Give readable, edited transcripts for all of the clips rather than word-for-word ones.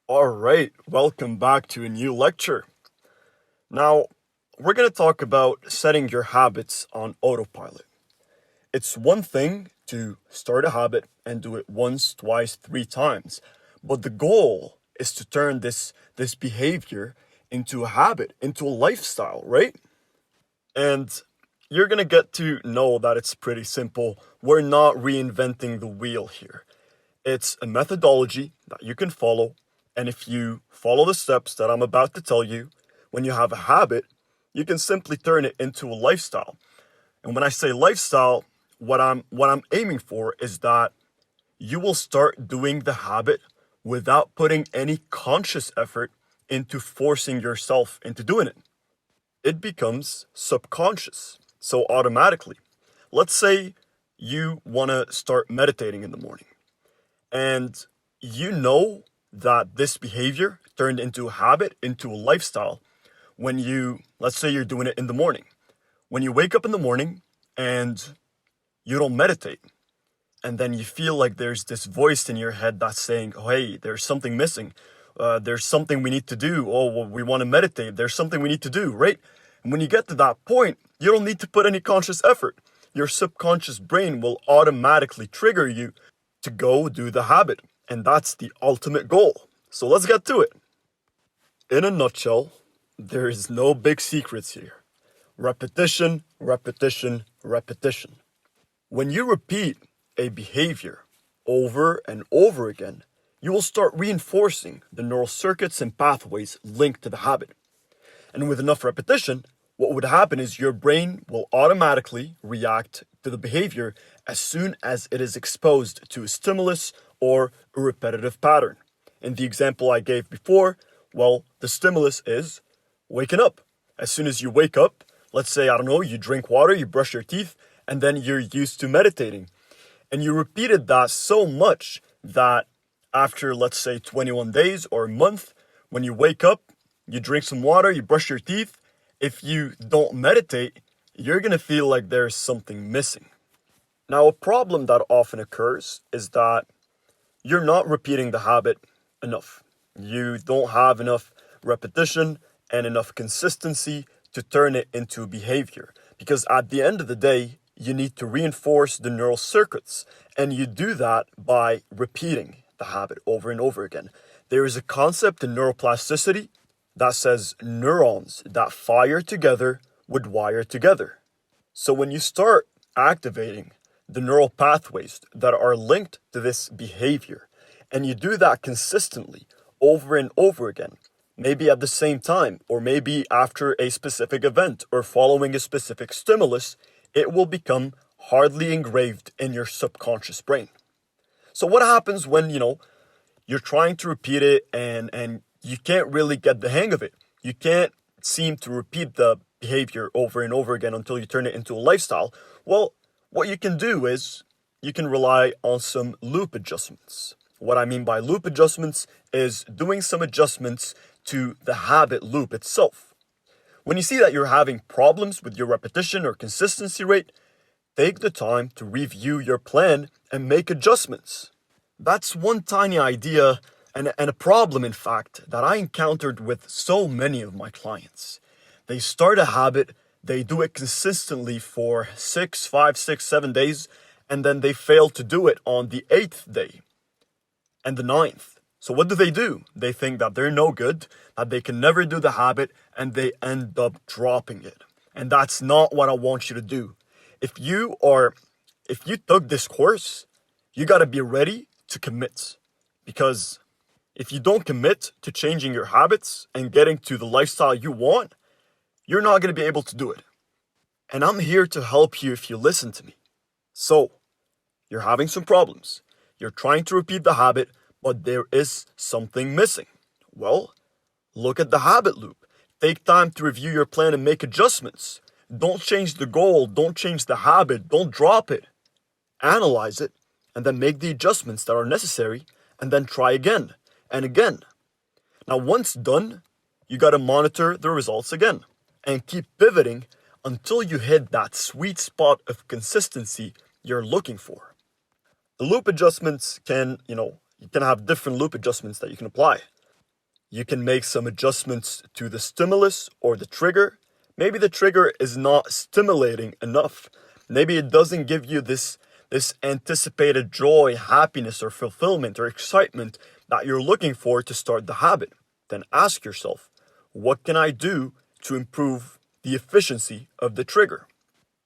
Alright, welcome back to a new lecture. Now, we're going to talk about setting your habits on autopilot. It's one thing to start a habit and do it once, twice, three times, but the goal is to turn this behavior into a habit, into a lifestyle, right? And you're going to get to know that it's pretty simple. We're not reinventing the wheel here. It's a methodology that you can follow. And if you follow the steps that I'm about to tell you, when you have a habit, you can simply turn it into a lifestyle. And when I say lifestyle, what I'm aiming for is that you will start doing the habit without putting any conscious effort into forcing yourself into doing it. It becomes subconscious. So automatically, let's say you want to start meditating in the morning and you know that this behavior turned into a habit, into a lifestyle when let's say you're doing it in the morning. When you wake up in the morning and you don't meditate, and then you feel like there's this voice in your head that's saying, oh, hey, there's something missing. There's something we need to do. Oh, well, we want to meditate. There's something we need to do, right? And when you get to that point, you don't need to put any conscious effort. Your subconscious brain will automatically trigger you to go do the habit. And that's the ultimate goal. So let's get to it. In a nutshell, there is no big secrets here. Repetition, repetition, repetition. When you repeat a behavior over and over again, you will start reinforcing the neural circuits and pathways linked to the habit. And with enough repetition, what would happen is your brain will automatically react to the behavior as soon as it is exposed to a stimulus or a repetitive pattern. In the example I gave before, well, the stimulus is waking up. As soon as you wake up, let's say, I don't know, you drink water, you brush your teeth, and then you're used to meditating. And you repeated that so much that after, let's say, 21 days or a month, when you wake up, you drink some water, you brush your teeth, if you don't meditate, you're going to feel like there's something missing. Now, a problem that often occurs is that you're not repeating the habit enough. You don't have enough repetition and enough consistency to turn it into a behavior. Because at the end of the day, you need to reinforce the neural circuits. And you do that by repeating the habit over and over again. There is a concept in neuroplasticity that says neurons that fire together would wire together. So when you start activating the neural pathways that are linked to this behavior, and you do that consistently over and over again, maybe at the same time, or maybe after a specific event or following a specific stimulus, it will become hardly engraved in your subconscious brain. So what happens when, you're trying to repeat it and you can't really get the hang of it? You can't seem to repeat the behavior over and over again until you turn it into a lifestyle. Well, what you can do is you can rely on some loop adjustments. What I mean by loop adjustments is doing some adjustments to the habit loop itself. When you see that you're having problems with your repetition or consistency rate, take the time to review your plan and make adjustments. That's one tiny idea and a problem, in fact, that I encountered with so many of my clients. They start a habit, they do it consistently for 5, 6, 7 days, and then they fail to do it on the 8th day and the 9th. So what do? They think that they're no good, that they can never do the habit, and they end up dropping it. And that's not what I want you to do. If you took this course, you got to be ready to commit. Because if you don't commit to changing your habits and getting to the lifestyle you want, you're not going to be able to do it. And I'm here to help you if you listen to me. So, you're having some problems. You're trying to repeat the habit, but there is something missing. Well, look at the habit loop. Take time to review your plan and make adjustments. Don't change the goal. Don't change the habit. Don't drop it. Analyze it, and then make the adjustments that are necessary, and then try again and again. Now, once done, you got to monitor the results again and keep pivoting until you hit that sweet spot of consistency you're looking for. The loop adjustments you can have different loop adjustments that you can apply. You can make some adjustments to the stimulus or the trigger. Maybe the trigger is not stimulating enough. Maybe it doesn't give you this anticipated joy, happiness, or fulfillment or excitement that you're looking for to start the habit. Then ask yourself, what can I do to improve the efficiency of the trigger?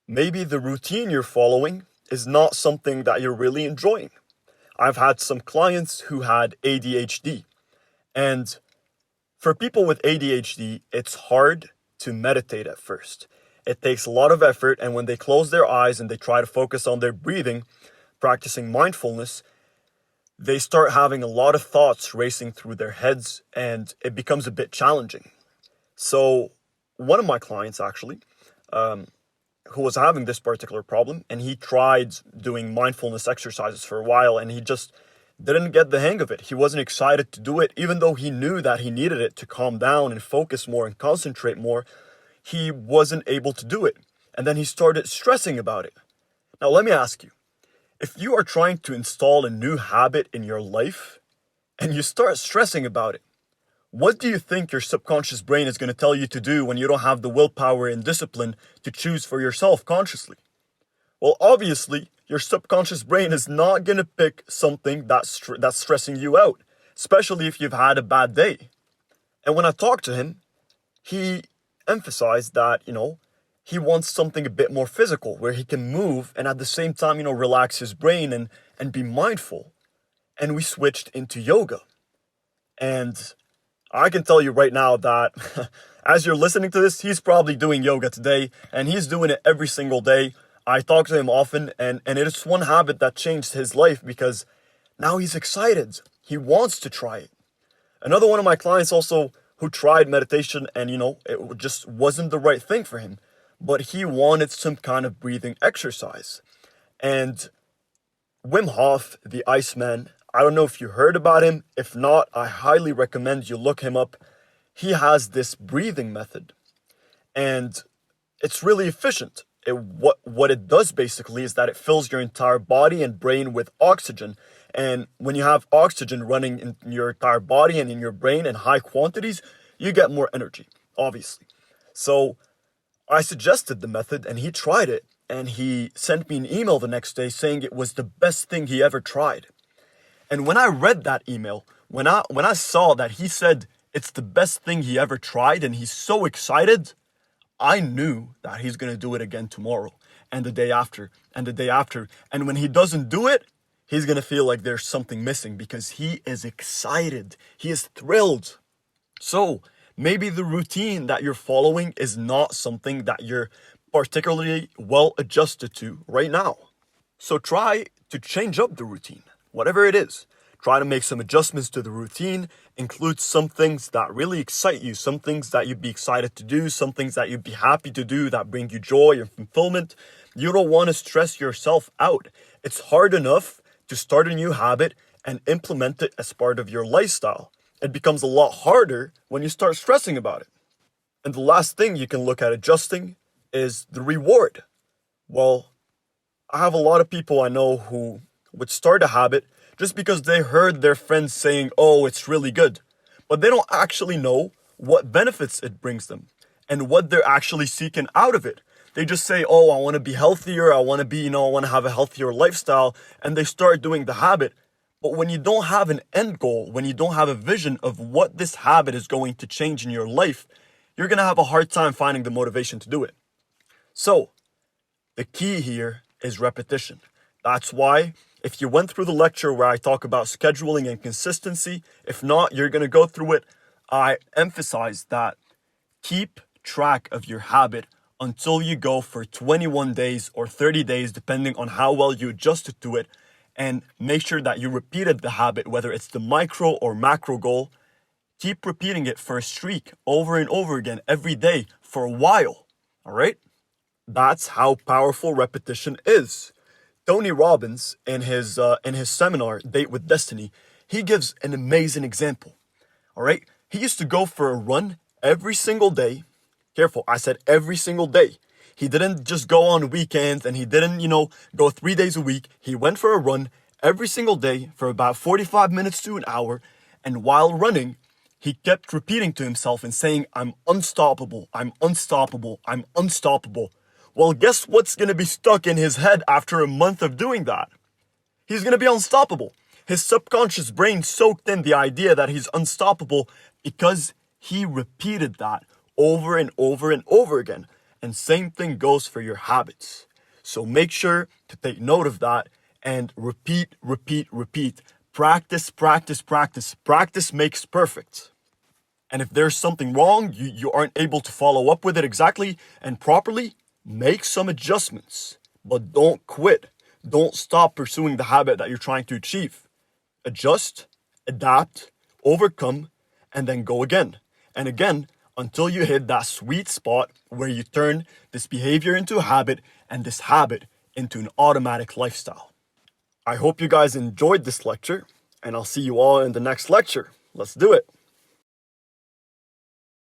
Maybe the routine you're following is not something that you're really enjoying. I've had some clients who had ADHD, and for people with ADHD, it's hard to meditate at first. It takes a lot of effort, and when they close their eyes and they try to focus on their breathing, practicing mindfulness, they start having a lot of thoughts racing through their heads, and it becomes a bit challenging. So one of my clients actually, who was having this particular problem, and he tried doing mindfulness exercises for a while, and he just didn't get the hang of it. He wasn't excited to do it, even though he knew that he needed it to calm down and focus more and concentrate more. He wasn't able to do it. And then he started stressing about it. Now, let me ask you, if you are trying to install a new habit in your life and you start stressing about it, what do you think your subconscious brain is going to tell you to do when you don't have the willpower and discipline to choose for yourself consciously? Well, obviously, your subconscious brain is not going to pick something that's stressing you out, especially if you've had a bad day. And when I talked to him, he emphasized that, he wants something a bit more physical where he can move and at the same time, relax his brain and be mindful. And we switched into yoga. And I can tell you right now that as you're listening to this, he's probably doing yoga today, and he's doing it every single day. I talk to him often, and it is one habit that changed his life because now he's excited. He wants to try it. Another one of my clients also who tried meditation and, it just wasn't the right thing for him, but he wanted some kind of breathing exercise. And Wim Hof, the Iceman, I don't know if you heard about him. If not, I highly recommend you look him up. He has this breathing method, and it's really efficient. What it does basically is that it fills your entire body and brain with oxygen. And when you have oxygen running in your entire body and in your brain in high quantities, you get more energy, obviously. So I suggested the method and he tried it, and he sent me an email the next day saying it was the best thing he ever tried. And when I read that email, when I saw that he said it's the best thing he ever tried and he's so excited, I knew that he's going to do it again tomorrow and the day after and the day after. And when he doesn't do it, he's going to feel like there's something missing because he is excited. He is thrilled. So maybe the routine that you're following is not something that you're particularly well adjusted to right now. So try to change up the routine. Whatever it is, try to make some adjustments to the routine, include some things that really excite you, some things that you'd be excited to do, some things that you'd be happy to do that bring you joy and fulfillment. You don't want to stress yourself out. It's hard enough to start a new habit and implement it as part of your lifestyle. It becomes a lot harder when you start stressing about it. And the last thing you can look at adjusting is the reward. Well, I have a lot of people I know who would start a habit just because they heard their friends saying, oh, it's really good. But they don't actually know what benefits it brings them and what they're actually seeking out of it. They just say, oh, I want to be healthier. I want to be, I want to have a healthier lifestyle. And they start doing the habit. But when you don't have an end goal, when you don't have a vision of what this habit is going to change in your life, you're going to have a hard time finding the motivation to do it. So the key here is repetition. That's why if you went through the lecture where I talk about scheduling and consistency, if not, you're going to go through it. I emphasize that keep track of your habit until you go for 21 days or 30 days, depending on how well you adjusted to it, and make sure that you repeated the habit, whether it's the micro or macro goal. Keep repeating it for a streak over and over again every day for a while. All right? That's how powerful repetition is. Tony Robbins, in his seminar, Date with Destiny, he gives an amazing example. All right? He used to go for a run every single day. Careful, I said every single day. He didn't just go on weekends and he didn't, go 3 days a week. He went for a run every single day for about 45 minutes to an hour. And while running, he kept repeating to himself and saying, I'm unstoppable, I'm unstoppable, I'm unstoppable. Well, guess what's going to be stuck in his head after a month of doing that? He's going to be unstoppable. His subconscious brain soaked in the idea that he's unstoppable because he repeated that over and over and over again. And same thing goes for your habits. So make sure to take note of that and repeat, repeat, repeat. Practice, practice, practice. Practice makes perfect. And if there's something wrong, you aren't able to follow up with it exactly and properly, make some adjustments. But don't quit. Don't stop pursuing the habit that you're trying to achieve. Adjust, adapt, overcome, and then go again and again until you hit that sweet spot where you turn this behavior into a habit and this habit into an automatic lifestyle. I hope you guys enjoyed this lecture, and I'll see you all in the next lecture. Let's do it.